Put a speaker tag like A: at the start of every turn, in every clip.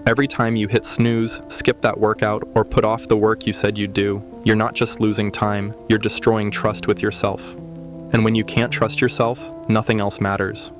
A: Every time you hit snooze, skip that workout, or put off the work you said you'd do, you're not just losing time, you're destroying trust with yourself. And when you can't trust yourself, nothing else matters.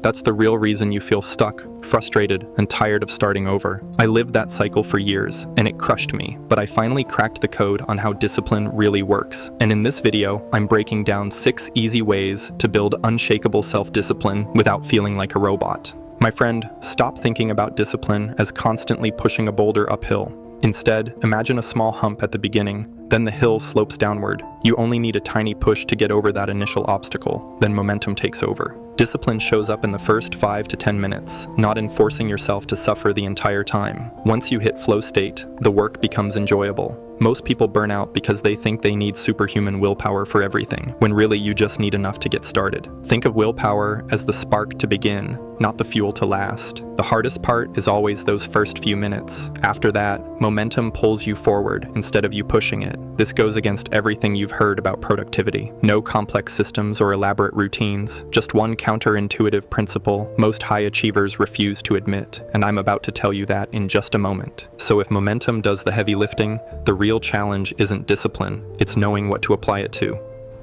A: That's the real reason you feel stuck, frustrated, and tired of starting over. I lived that cycle for years, and it crushed me, but I finally cracked the code on how discipline really works. And in this video, I'm breaking down 6 easy ways to build unshakable self-discipline without feeling like a robot. My friend, stop thinking about discipline as constantly pushing a boulder uphill. Instead, imagine a small hump at the beginning, then the hill slopes downward. You only need a tiny push to get over that initial obstacle, then momentum takes over. Discipline shows up in the first 5 to 10 minutes, not in forcing yourself to suffer the entire time. Once you hit flow state, the work becomes enjoyable. Most people burn out because they think they need superhuman willpower for everything, when really you just need enough to get started. Think of willpower as the spark to begin, not the fuel to last. The hardest part is always those first few minutes. After that, momentum pulls you forward instead of you pushing it. This goes against everything you've heard about productivity. No complex systems or elaborate routines, just one counterintuitive principle most high achievers refuse to admit, and I'm about to tell you that in just a moment. So if momentum does the heavy lifting, the real challenge isn't discipline, it's knowing what to apply it to.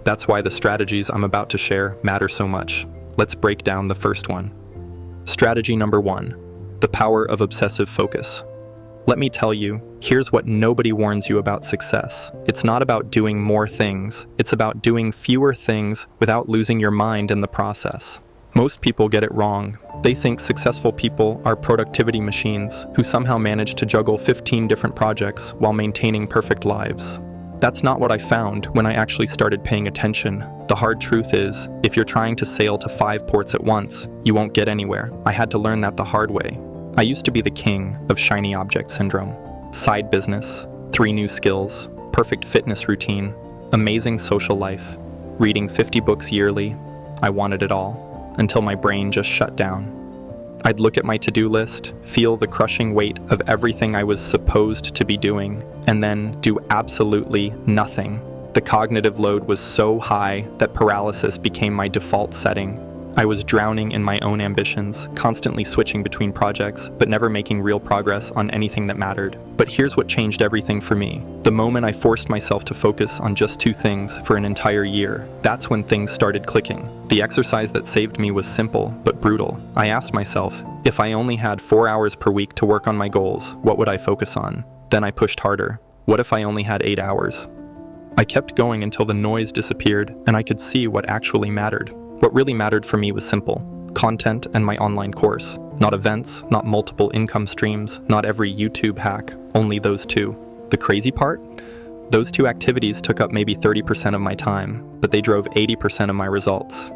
A: That's why the strategies I'm about to share matter so much. Let's break down the first one. Strategy number 1, the power of obsessive focus. Let me tell you, here's what nobody warns you about success. It's not about doing more things, it's about doing fewer things without losing your mind in the process. Most people get it wrong. They think successful people are productivity machines who somehow manage to juggle 15 different projects while maintaining perfect lives. That's not what I found when I actually started paying attention. The hard truth is, if you're trying to sail to 5 ports at once, you won't get anywhere. I had to learn that the hard way. I used to be the king of shiny object syndrome. Side business, 3 new skills, perfect fitness routine, amazing social life, reading 50 books yearly. I wanted it all, until my brain just shut down. I'd look at my to-do list, feel the crushing weight of everything I was supposed to be doing, and then do absolutely nothing. The cognitive load was so high that paralysis became my default setting. I was drowning in my own ambitions, constantly switching between projects, but never making real progress on anything that mattered. But here's what changed everything for me. The moment I forced myself to focus on just 2 things for an entire year, that's when things started clicking. The exercise that saved me was simple, but brutal. I asked myself, if I only had 4 hours per week to work on my goals, what would I focus on? Then I pushed harder. What if I only had 8 hours? I kept going until the noise disappeared, and I could see what actually mattered. What really mattered for me was simple: content and my online course. Not events, not multiple income streams, not every YouTube hack, only those 2. The crazy part? Those 2 activities took up maybe 30% of my time, but they drove 80% of my results.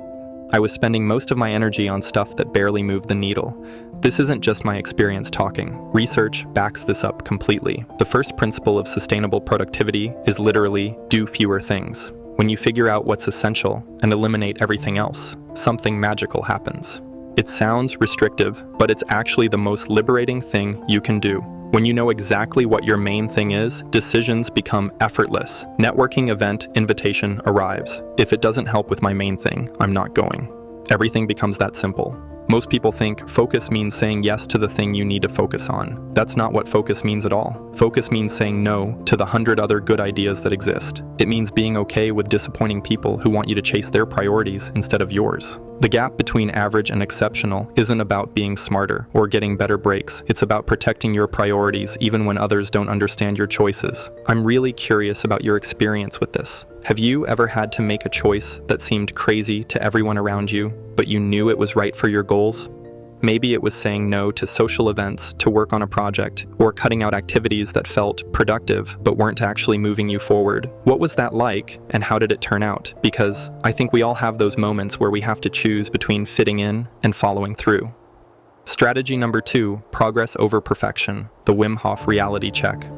A: I was spending most of my energy on stuff that barely moved the needle. This isn't just my experience talking. Research backs this up completely. The first principle of sustainable productivity is literally do fewer things. When you figure out what's essential and eliminate everything else, something magical happens. It sounds restrictive, but it's actually the most liberating thing you can do. When you know exactly what your main thing is, decisions become effortless. Networking event invitation arrives. If it doesn't help with my main thing, I'm not going. Everything becomes that simple. Most people think focus means saying yes to the thing you need to focus on. That's not what focus means at all. Focus means saying no to the 100 other good ideas that exist. It means being okay with disappointing people who want you to chase their priorities instead of yours. The gap between average and exceptional isn't about being smarter or getting better breaks. It's about protecting your priorities even when others don't understand your choices. I'm really curious about your experience with this. Have you ever had to make a choice that seemed crazy to everyone around you, but you knew it was right for your goals? Maybe it was saying no to social events to work on a project, or cutting out activities that felt productive but weren't actually moving you forward. What was that like, and how did it turn out? Because I think we all have those moments where we have to choose between fitting in and following through. Strategy number 2, progress over perfection, the Wim Hof reality check.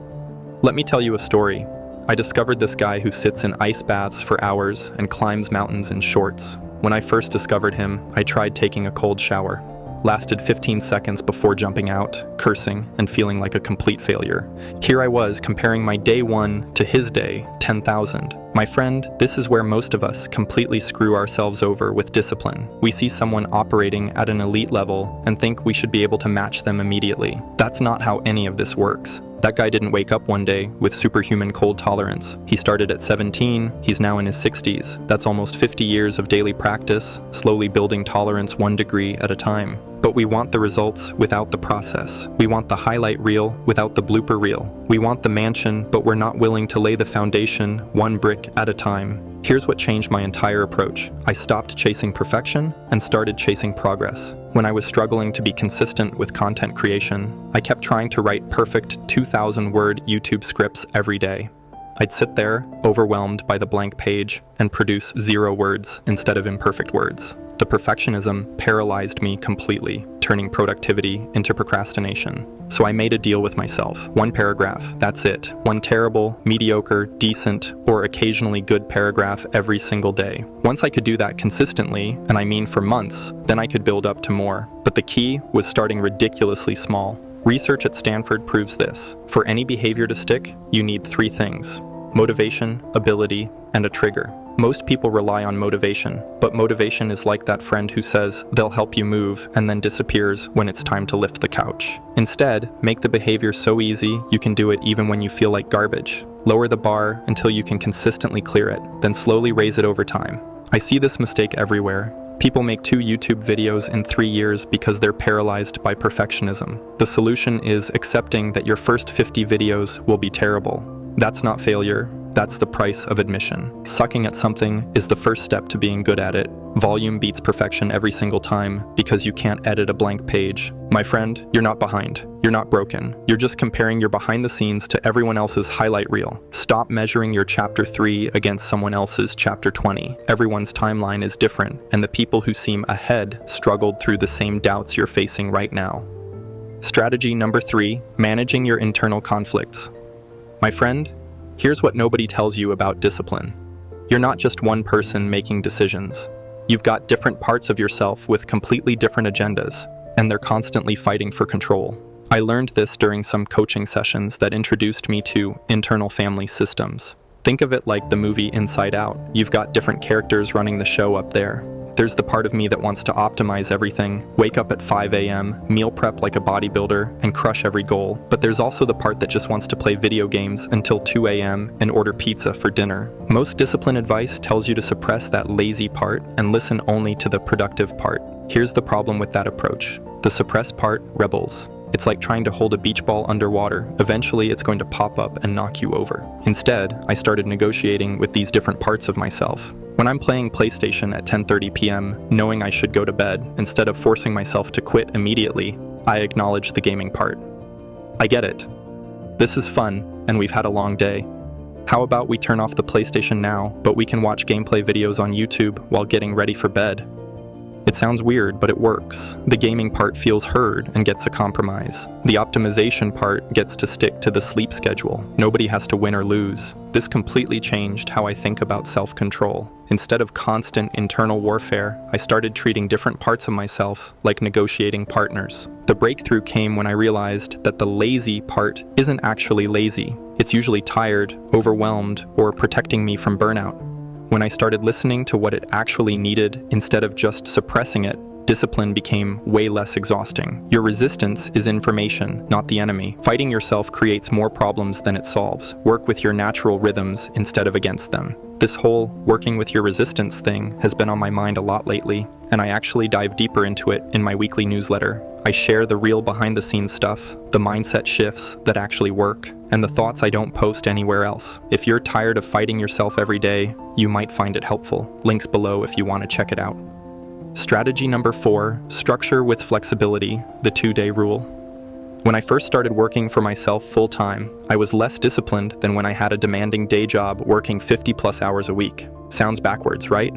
A: Let me tell you a story. I discovered this guy who sits in ice baths for hours and climbs mountains in shorts. When I first discovered him, I tried taking a cold shower. lasted 15 seconds before jumping out, cursing, and feeling like a complete failure. Here I was comparing my day 1 to his day 10,000. My friend, this is where most of us completely screw ourselves over with discipline. We see someone operating at an elite level and think we should be able to match them immediately. That's not how any of this works. That guy didn't wake up one day with superhuman cold tolerance. He started at 17, he's now in his 60s. That's almost 50 years of daily practice, slowly building tolerance 1 degree at a time. But we want the results without the process. We want the highlight reel without the blooper reel. We want the mansion, but we're not willing to lay the foundation 1 brick at a time. Here's what changed my entire approach. I stopped chasing perfection and started chasing progress. When I was struggling to be consistent with content creation, I kept trying to write perfect 2,000-word YouTube scripts every day. I'd sit there, overwhelmed by the blank page, and produce 0 words instead of imperfect words. The perfectionism paralyzed me completely, turning productivity into procrastination. So I made a deal with myself. 1 paragraph, that's it. 1 terrible, mediocre, decent, or occasionally good paragraph every single day. Once I could do that consistently, and I mean for months, then I could build up to more. But the key was starting ridiculously small. Research at Stanford proves this. For any behavior to stick, you need 3 things: motivation, ability, and a trigger. Most people rely on motivation, but motivation is like that friend who says they'll help you move and then disappears when it's time to lift the couch. Instead, make the behavior so easy you can do it even when you feel like garbage. Lower the bar until you can consistently clear it, then slowly raise it over time. I see this mistake everywhere. People make 2 YouTube videos in 3 years because they're paralyzed by perfectionism. The solution is accepting that your first 50 videos will be terrible. That's not failure. That's the price of admission. Sucking at something is the first step to being good at it. Volume beats perfection every single time because you can't edit a blank page. My friend, you're not behind. You're not broken. You're just comparing your behind the scenes to everyone else's highlight reel. Stop measuring your chapter 3 against someone else's chapter 20. Everyone's timeline is different, and the people who seem ahead struggled through the same doubts you're facing right now. Strategy number 3, managing your internal conflicts. My friend, here's what nobody tells you about discipline. You're not just one person making decisions. You've got different parts of yourself with completely different agendas, and they're constantly fighting for control. I learned this during some coaching sessions that introduced me to internal family systems. Think of it like the movie Inside Out. You've got different characters running the show up there. There's the part of me that wants to optimize everything, wake up at 5 a.m., meal prep like a bodybuilder, and crush every goal. But there's also the part that just wants to play video games until 2 a.m. and order pizza for dinner. Most discipline advice tells you to suppress that lazy part and listen only to the productive part. Here's the problem with that approach. The suppressed part rebels. It's like trying to hold a beach ball underwater. Eventually, it's going to pop up and knock you over. Instead, I started negotiating with these different parts of myself. When I'm playing PlayStation at 10:30 p.m., knowing I should go to bed, instead of forcing myself to quit immediately, I acknowledge the gaming part. I get it. This is fun, and we've had a long day. How about we turn off the PlayStation now, but we can watch gameplay videos on YouTube while getting ready for bed? It sounds weird, but it works. The gaming part feels heard and gets a compromise. The optimization part gets to stick to the sleep schedule. Nobody has to win or lose. This completely changed how I think about self-control. Instead of constant internal warfare, I started treating different parts of myself like negotiating partners. The breakthrough came when I realized that the lazy part isn't actually lazy. It's usually tired, overwhelmed, or protecting me from burnout. When I started listening to what it actually needed instead of just suppressing it, discipline became way less exhausting. Your resistance is information, not the enemy. Fighting yourself creates more problems than it solves. Work with your natural rhythms instead of against them. This whole working with your resistance thing has been on my mind a lot lately, and I actually dive deeper into it in my weekly newsletter. I share the real behind-the-scenes stuff, the mindset shifts that actually work, and the thoughts I don't post anywhere else. If you're tired of fighting yourself every day, you might find it helpful. Links below if you want to check it out. Strategy number 4, structure with flexibility, the 2-day rule. When I first started working for myself full-time, I was less disciplined than when I had a demanding day job working 50+ hours a week. Sounds backwards, right?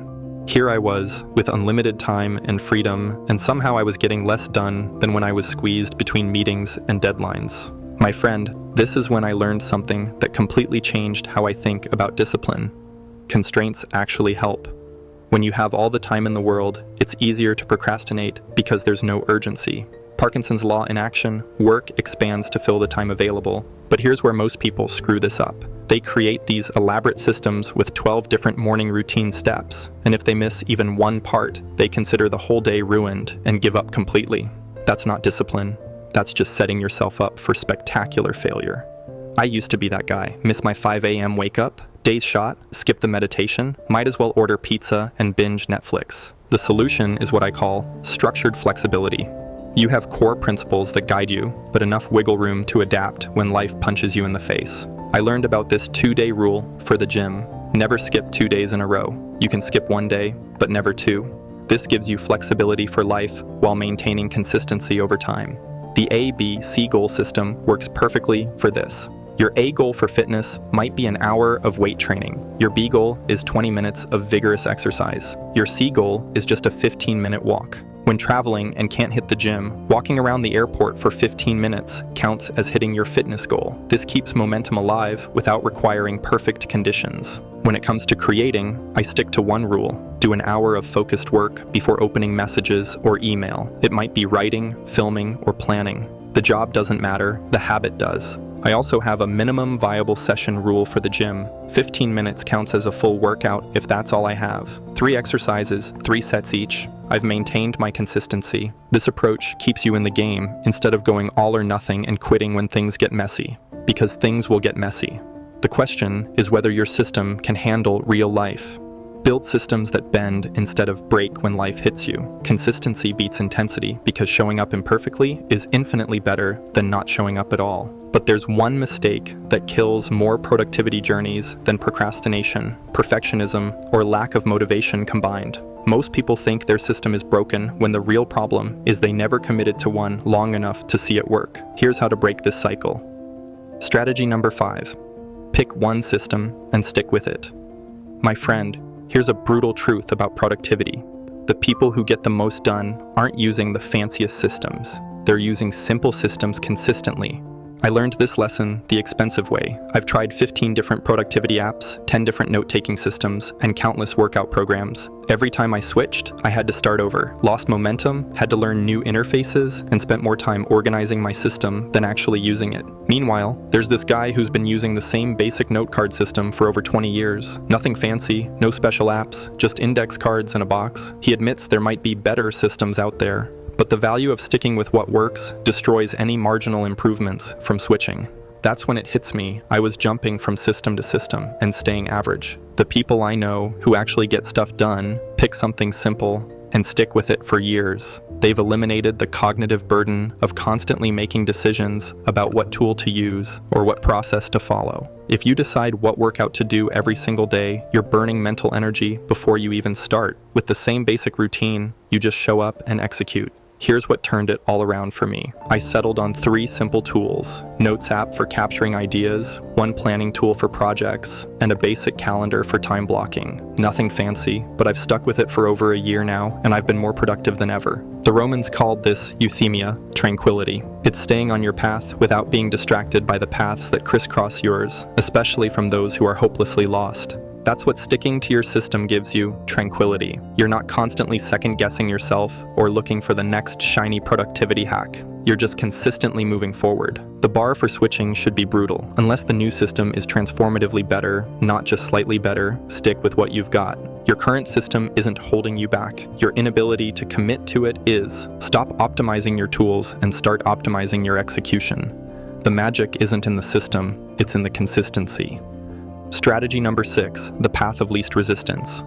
A: Here I was, with unlimited time and freedom, and somehow I was getting less done than when I was squeezed between meetings and deadlines. My friend, this is when I learned something that completely changed how I think about discipline. Constraints actually help. When you have all the time in the world, it's easier to procrastinate because there's no urgency. Parkinson's law in action, work expands to fill the time available. But here's where most people screw this up. They create these elaborate systems with 12 different morning routine steps, and if they miss even one part, they consider the whole day ruined and give up completely. That's not discipline. That's just setting yourself up for spectacular failure. I used to be that guy. Miss my 5 a.m. wake up, day's shot, skip the meditation, might as well order pizza and binge Netflix. The solution is what I call structured flexibility. You have core principles that guide you, but enough wiggle room to adapt when life punches you in the face. I learned about this 2-day rule for the gym. Never skip 2 days in a row. You can skip 1 day, but never 2. This gives you flexibility for life while maintaining consistency over time. The A, B, C goal system works perfectly for this. Your A goal for fitness might be an hour of weight training. Your B goal is 20 minutes of vigorous exercise. Your C goal is just a 15-minute walk. When traveling and can't hit the gym, walking around the airport for 15 minutes counts as hitting your fitness goal. This keeps momentum alive without requiring perfect conditions. When it comes to creating, I stick to one rule. Do an hour of focused work before opening messages or email. It might be writing, filming, or planning. The job doesn't matter, the habit does. I also have a minimum viable session rule for the gym. 15 minutes counts as a full workout if that's all I have. 3 exercises, 3 sets each. I've maintained my consistency. This approach keeps you in the game instead of going all or nothing and quitting when things get messy. Because things will get messy. The question is whether your system can handle real life. Build systems that bend instead of break when life hits you. Consistency beats intensity because showing up imperfectly is infinitely better than not showing up at all. But there's one mistake that kills more productivity journeys than procrastination, perfectionism, or lack of motivation combined. Most people think their system is broken when the real problem is they never committed to one long enough to see it work. Here's how to break this cycle. Strategy number 5. Pick one system and stick with it. My friend, here's a brutal truth about productivity. The people who get the most done aren't using the fanciest systems. They're using simple systems consistently. I learned this lesson the expensive way. I've tried 15 different productivity apps, 10 different note-taking systems, and countless workout programs. Every time I switched, I had to start over, lost momentum, had to learn new interfaces, and spent more time organizing my system than actually using it. Meanwhile, there's this guy who's been using the same basic note card system for over 20 years. Nothing fancy, no special apps, just index cards in a box. He admits there might be better systems out there, but the value of sticking with what works destroys any marginal improvements from switching. That's when it hits me. I was jumping from system to system and staying average. The people I know who actually get stuff done pick something simple and stick with it for years. They've eliminated the cognitive burden of constantly making decisions about what tool to use or what process to follow. If you decide what workout to do every single day, you're burning mental energy before you even start. With the same basic routine, you just show up and execute. Here's what turned it all around for me. I settled on 3 simple tools: Notes app for capturing ideas, one planning tool for projects, and a basic calendar for time blocking. Nothing fancy, but I've stuck with it for over a year now, and I've been more productive than ever. The Romans called this euthymia, tranquility. It's staying on your path without being distracted by the paths that crisscross yours, especially from those who are hopelessly lost. That's what sticking to your system gives you, tranquility. You're not constantly second-guessing yourself or looking for the next shiny productivity hack. You're just consistently moving forward. The bar for switching should be brutal. Unless the new system is transformatively better, not just slightly better, stick with what you've got. Your current system isn't holding you back. Your inability to commit to it is. Stop optimizing your tools and start optimizing your execution. The magic isn't in the system, it's in the consistency. Strategy number 6, the path of least resistance.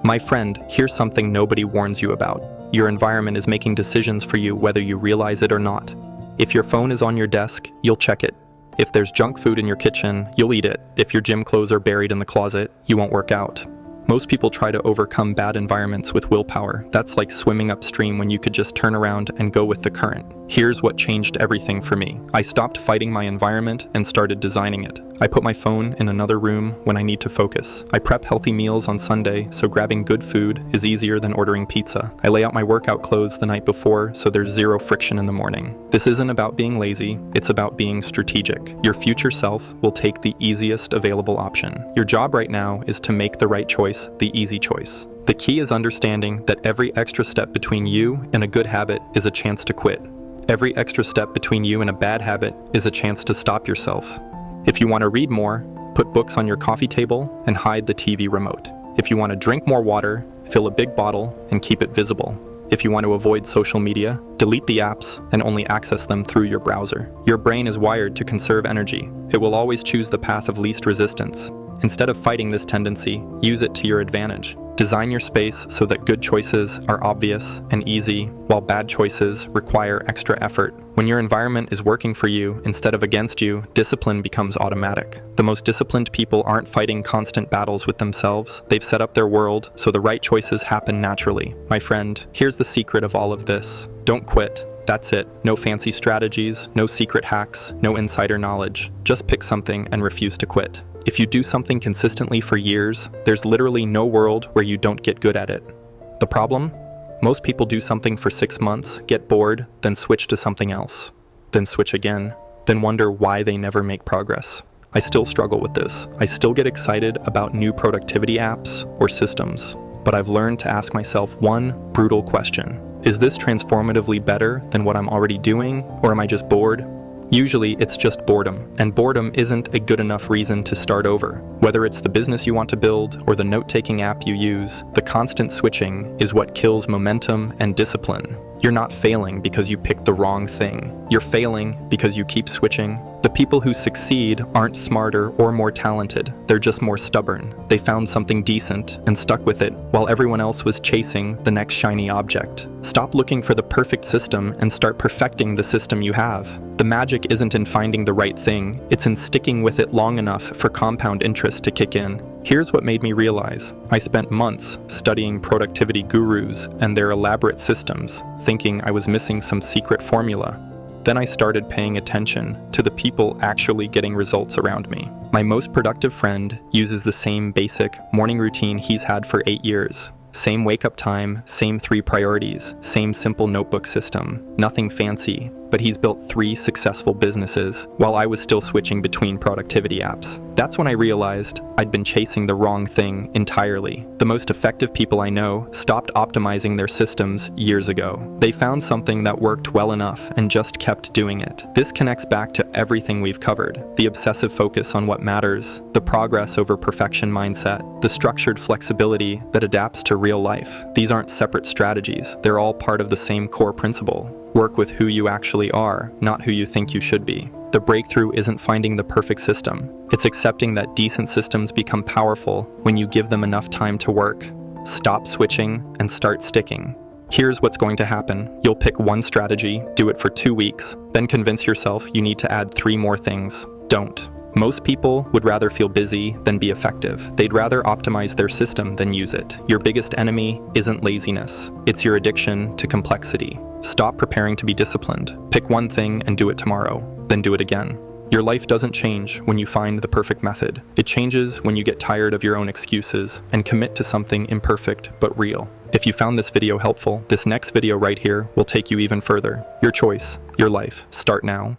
A: My friend, here's something nobody warns you about. Your environment is making decisions for you whether you realize it or not. If your phone is on your desk, you'll check it. If there's junk food in your kitchen, you'll eat it. If your gym clothes are buried in the closet, you won't work out. Most people try to overcome bad environments with willpower. That's like swimming upstream when you could just turn around and go with the current. Here's what changed everything for me. I stopped fighting my environment and started designing it. I put my phone in another room when I need to focus. I prep healthy meals on Sunday, so grabbing good food is easier than ordering pizza. I lay out my workout clothes the night before, so there's zero friction in the morning. This isn't about being lazy, it's about being strategic. Your future self will take the easiest available option. Your job right now is to make the right choice choice, the easy choice. The key is understanding that every extra step between you and a good habit is a chance to quit. Every extra step between you and a bad habit is a chance to stop yourself. If you want to read more, put books on your coffee table and hide the TV remote. If you want to drink more water, fill a big bottle and keep it visible. If you want to avoid social media, delete the apps and only access them through your browser. Your brain is wired to conserve energy. It will always choose the path of least resistance. Instead of fighting this tendency, use it to your advantage. Design your space so that good choices are obvious and easy, while bad choices require extra effort. When your environment is working for you instead of against you, discipline becomes automatic. The most disciplined people aren't fighting constant battles with themselves. They've set up their world so the right choices happen naturally. My friend, here's the secret of all of this. Don't quit. That's it. No fancy strategies, no secret hacks, no insider knowledge. Just pick something and refuse to quit. If you do something consistently for years, there's literally no world where you don't get good at it. The problem? Most people do something for 6 months, get bored, then switch to something else. Then switch again, then wonder why they never make progress. I still struggle with this. I still get excited about new productivity apps or systems, but I've learned to ask myself one brutal question. Is this transformatively better than what I'm already doing, or am I just bored? Usually it's just boredom, and boredom isn't a good enough reason to start over. Whether it's the business you want to build or the note-taking app you use, the constant switching is what kills momentum and discipline. You're not failing because you picked the wrong thing. You're failing because you keep switching. The people who succeed aren't smarter or more talented, they're just more stubborn. They found something decent and stuck with it while everyone else was chasing the next shiny object. Stop looking for the perfect system and start perfecting the system you have. The magic isn't in finding the right thing, it's in sticking with it long enough for compound interest to kick in. Here's what made me realize. I spent months studying productivity gurus and their elaborate systems, thinking I was missing some secret formula. Then I started paying attention to the people actually getting results around me. My most productive friend uses the same basic morning routine he's had for 8 years. Same wake-up time, same 3 priorities, same simple notebook system. Nothing fancy, but he's built 3 successful businesses while I was still switching between productivity apps. That's when I realized I'd been chasing the wrong thing entirely. The most effective people I know stopped optimizing their systems years ago. They found something that worked well enough and just kept doing it. This connects back to everything we've covered. The obsessive focus on what matters, the progress over perfection mindset, the structured flexibility that adapts to real life. These aren't separate strategies. They're all part of the same core principle. Work with who you actually are, not who you think you should be. The breakthrough isn't finding the perfect system. It's accepting that decent systems become powerful when you give them enough time to work. Stop switching and start sticking. Here's what's going to happen. You'll pick one strategy, do it for 2 weeks, then convince yourself you need to add 3 more things. Don't. Most people would rather feel busy than be effective. They'd rather optimize their system than use it. Your biggest enemy isn't laziness. It's your addiction to complexity. Stop preparing to be disciplined. Pick one thing and do it tomorrow, then do it again. Your life doesn't change when you find the perfect method. It changes when you get tired of your own excuses and commit to something imperfect but real. If you found this video helpful, this next video right here will take you even further. Your choice, your life. Start now.